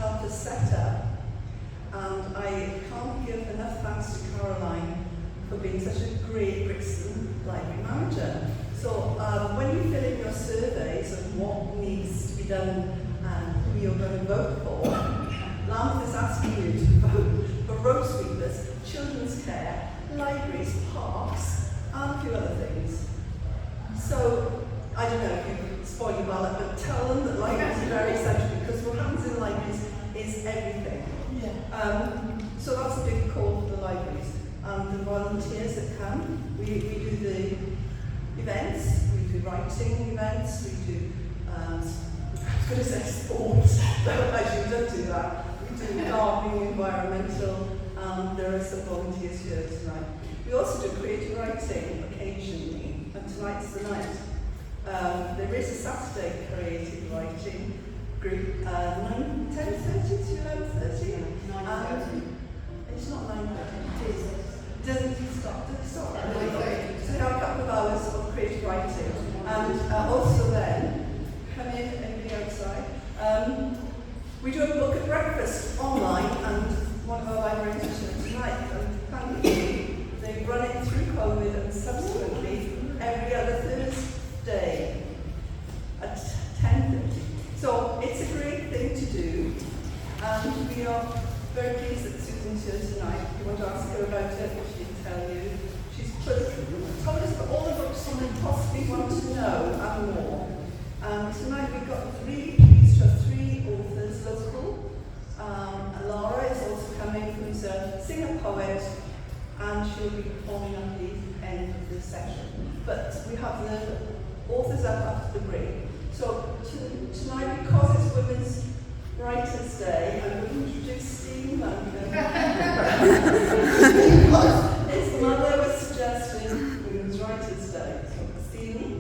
helped us set up. And I can't give enough thanks to Caroline for being such a great Brixton Library manager. So when you fill in your surveys of what needs to be done and who you're going to vote for, Lambeth is asking you to vote for road sweepers, children's care, libraries, parks, and a few other things. So, I don't know if you spoil your ballot, but tell them that libraries are very essential, because what happens in libraries is everything. Yeah. So that's a big call for the libraries. And the volunteers that come, we do the events, we do writing events, we do, I was going to say sports, but actually we don't do that. We do gardening, environmental, and there are some volunteers here tonight. We also do creative writing occasionally, and tonight's the night. There is a Saturday creative writing group, 10:30 to 11:30. 9:30. It's not 9:30. It is. Doesn't stop. Does it stop? So we have a couple of hours of creative writing, and also then come in and be outside. We do a book at breakfast online, and one of our librarians is here tonight. And thankfully, they run it through COVID and subsequently every other Thursday at 10:30. So it's a great thing to do, and we are very pleased that Susan's here tonight. If you want to ask her about it, she can tell you. She's told us about all the books you possibly want to know and more. Tonight we've got really pleased to have 3 authors local. Lara is also coming, who's a singer-poet, and she'll be performing at the end of this session. But we have the authors up after the break. So tonight, because it's Women's Writers' Day, I'm going to introduce Stephen Duncan. His mother was suggesting Women's Writers' Day. So Stephen.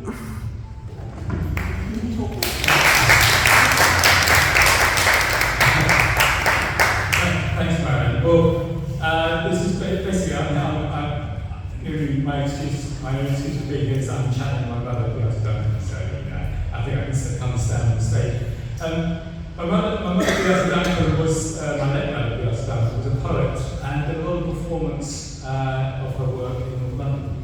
Thanks, Marilyn. Well, this is basically, my own excuse for being here is I'm channeling my mother, Beata Duncan, so I think I can come and stand on the stage. My mother Beata Duncan was, my late mother Beata Duncan was a poet, and did a lot of performance of her work in North London.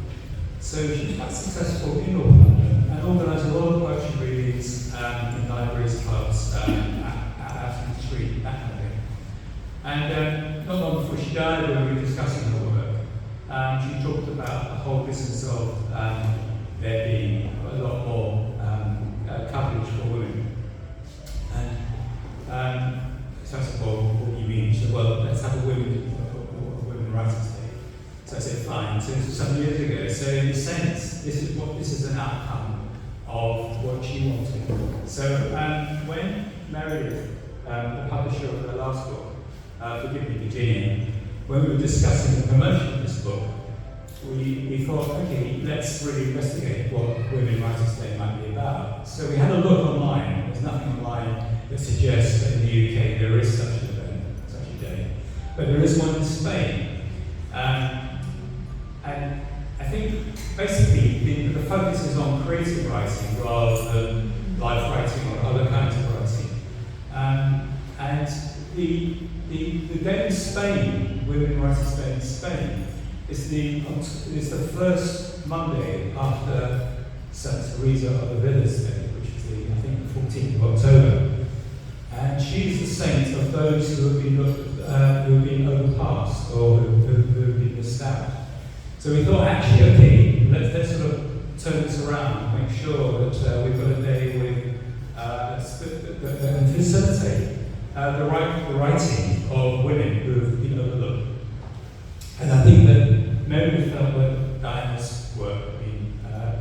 So she was quite successful in North London, and organised a lot of poetry readings in libraries, clubs, out in the street, that kind of thing. And not long before she died, when we were discussing her work, she talked about the whole business of there being a lot more coverage for women. And so I said, well, what do you mean? She said, well, let's have a women writers' day. So I said, fine. So this was some years ago. So in a sense, this is an outcome of what she wanted. So when Meredith, the publisher of her last book, Forgive Me, Virginia, when we were discussing the promotion of this book, we thought, okay, let's really investigate what Women Writers' Day might be about. So we had a look online. There's nothing online that suggests that in the UK there is such an event, such a day. But there is one in Spain. And I think basically the focus is on creative writing rather than life writing or other kinds of writing. And the day in Spain, Women Writers' Day in Spain, is the first Monday after Santa Teresa of Avila's Day, which is I think the 14th of October. And she's the saint of those who have been overpassed or who have been missed out. So we thought, actually, okay, let's sort of turn this around, make sure that we've got a day that facilitate the writing of women who have been overlooked. And I think that Meredith felt that Diana's work had been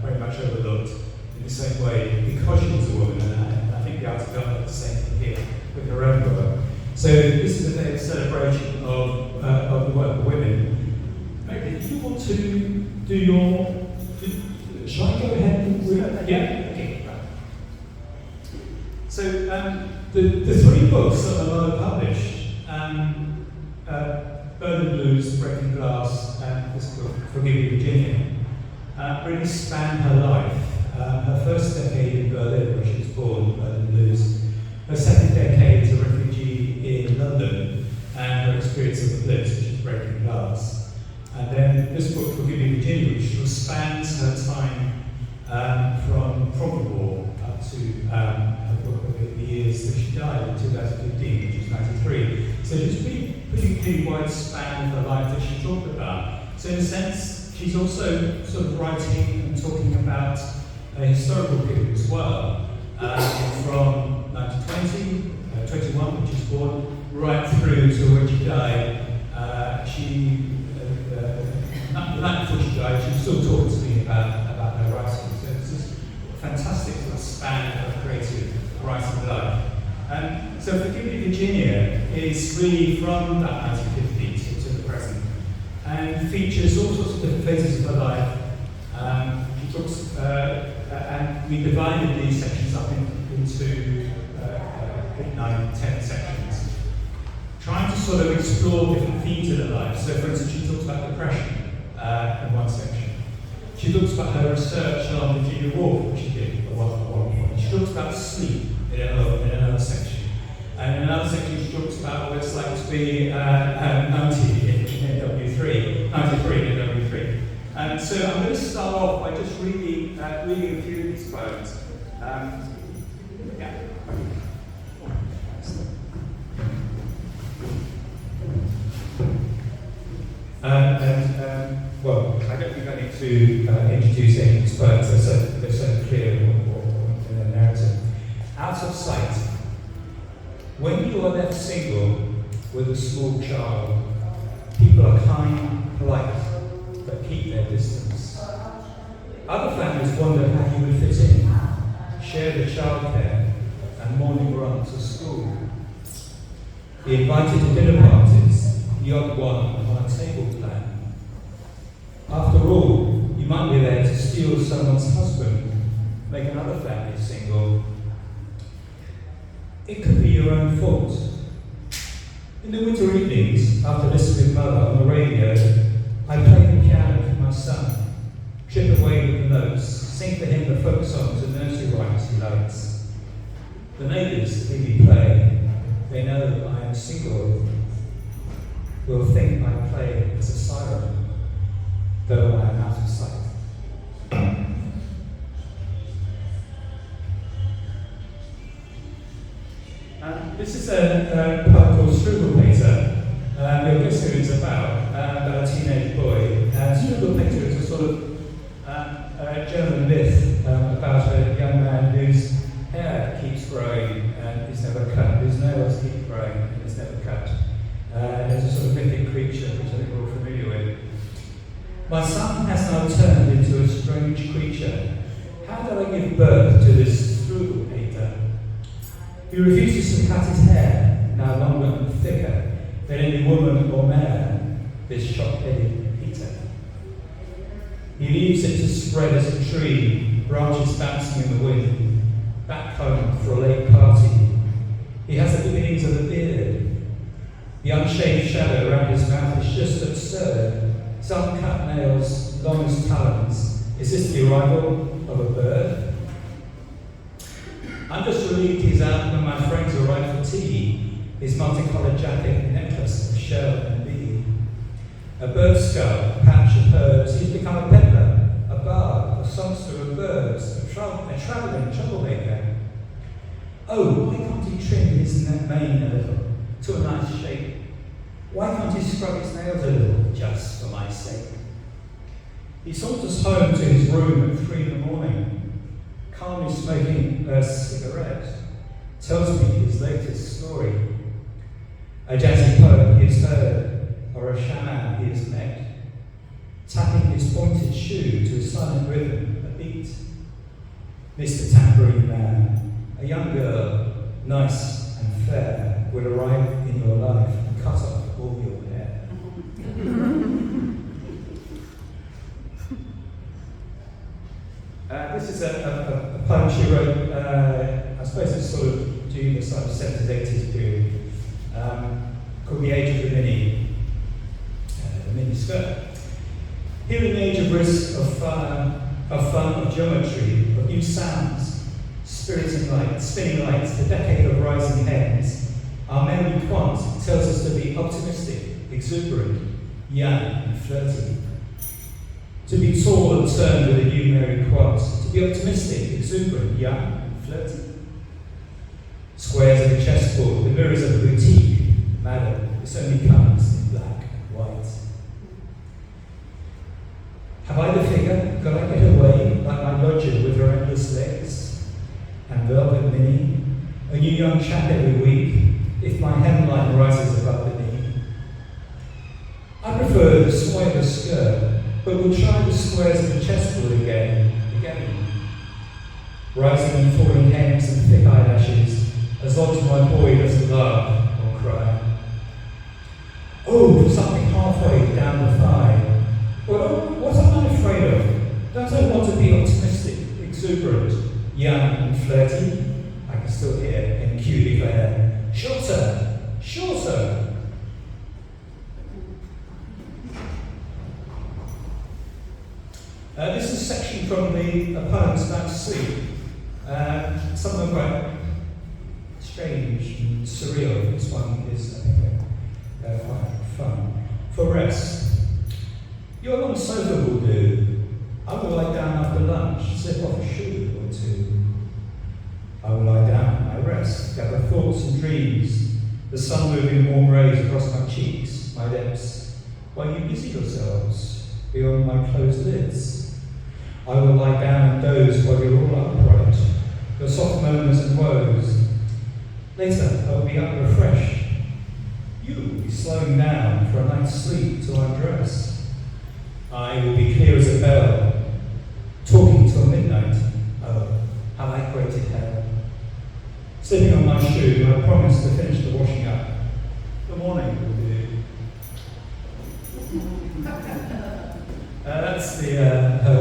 very much overlooked in the same way because she was a woman, and I think Beata felt the same thing here with her own work. So this is a day of celebration of the work of women. Meredith, do you want to do your... Shall I go ahead? Yeah? Okay, right. So the 3 books that my mother published, Burning Blues, Breaking Glass, and this book, Forgive Me, Virginia, really spanned her life. Her first decade in Berlin, where she was born, Burning Blues. Her second decade as a refugee Spirits of the Bliss, which is Breaking Glass. And then this book, Forgive Me Virginia, which sort of spans her time from the war up to her book of the years that she died in 2015, which is 93. So there's pretty wide span of her life that she talked about. So in a sense, she's also sort of writing and talking about a historical period as well, from 1920, 21, which is born, right through to when she died. The night before she died, she was still talking to me about her writing. So it's this fantastic sort of span of creative writing life. So Forgive Me Virginia is really from that 1950 to the present, and features all sorts of different phases of her life. She talks, and we divided these sections up into 8, 9, 10 sections, trying to sort of explore different themes in her life. So for instance, she talks about depression in one section. She talks about her research on Virginia Woolf, which she did at one point. She talks about sleep in another section. And in another section, she talks about what it's like to be 90 in NW3, 93 in NW3. And so I'm going to start off by just reading a few of these poems. Well, I don't think I need to introduce any of these poems. They're so clear in their narrative. Out of sight. When you are left single with a small child, people are kind, polite, but keep their distance. Other families wonder how you would fit in, share the childcare and morning run to school. Be invited to dinner parties, the odd one on a table plan. After all, you might be there to steal someone's husband, make another family single. It could be your own fault. In the winter evenings, after listening with Mother on the radio, I play the piano for my son, trip away with the notes, sing for him the folk songs and nursery rhymes he likes. The neighbours hear me play, they know I am single, will think I play as a siren, though I am out of sight. This is a poem called Struwwelpeter. You'll guess who it's about a teenage boy. Struwwelpeter is a sort of German myth about a young man whose hair keeps growing and is never cut, whose nails keep growing and is never cut. There's a sort of mythic creature which I think we're all familiar with. My son has now turned into a strange creature. How did I give birth to this Struwwelpeter? He refuses to cut his hair, now longer and thicker than any woman or man, this shock-headed Peter. He leaves it to spread as a tree, branches bouncing in the wind, back home for a late party. He has the beginnings of a beard. The unshaved shadow around his mouth is just absurd. Some cut nails, long as talons. Is this the arrival of a bird? I'm just relieved he's out when my friends arrive for tea. His multicoloured jacket and necklace of shell and bee. A bird skull, a patch of herbs. He's become a peddler, a bard, a songster of birds, a travelling troublemaker. Oh, why can't he trim his mane a little, to a nice shape? Why can't he scrub his nails a little, just for my sake? He saunters home to his room at 3 a.m, calmly smoking a cigarette, tells me his latest story. A jazzy poem he has heard, or a shaman he has met, tapping his pointed shoe to a silent rhythm, a beat. Mr. Tambourine Man, a young girl, nice and fair, will arrive in your life and cut off all your hair. This is a poem she wrote, I suppose it's sort of during the sort of 70s, 80s period, called The Age of the Mini Skirt. Here in the age of risk, of fun, of geometry, of new sounds, spirits and light, spinning lights, the decade of rising heads, Our Mary Quant tells us to be optimistic, exuberant, young and flirty. To be tall and turned with a new Mary Quant, to be optimistic, exuberant, young and flirty. Squares of a chessboard, the mirrors of a boutique, madam, this only comes in black and white. Have I the figure? Could I get away like my lodger with her endless legs? And velvet mini, a new young chap every week, if my hemline rises above the knee. I prefer the swider skirt, but we'll try the squares of the chessboard again. Rising and falling hems and thick eyelashes, as long as my boy doesn't laugh or cry. Oh, something halfway down the thigh. Well, what am I afraid of? Don't I want to be optimistic, exuberant, young and flirty? I can still hear MQ declare, shorter, shorter. This is a section from the poems about sleep. Some of them are quite strange and surreal. This one is, I think, quite fun. For rest. Your long sofa will do. I will lie down after lunch, slip off a shoe or two. I will lie down, I rest, gather thoughts and dreams, the sun moving warm rays across my cheeks, my lips, while you busy yourselves beyond my closed lids. I will lie down and doze while you're all upright, your soft murmurs and woes. Later, I will be up refreshed. You will be slowing down for a night's sleep till I dress. I will be clear as a bell, talking till midnight. Oh, how I created hell. Slipping on my shoe, I promise to finish the washing up. The morning will do. That's the her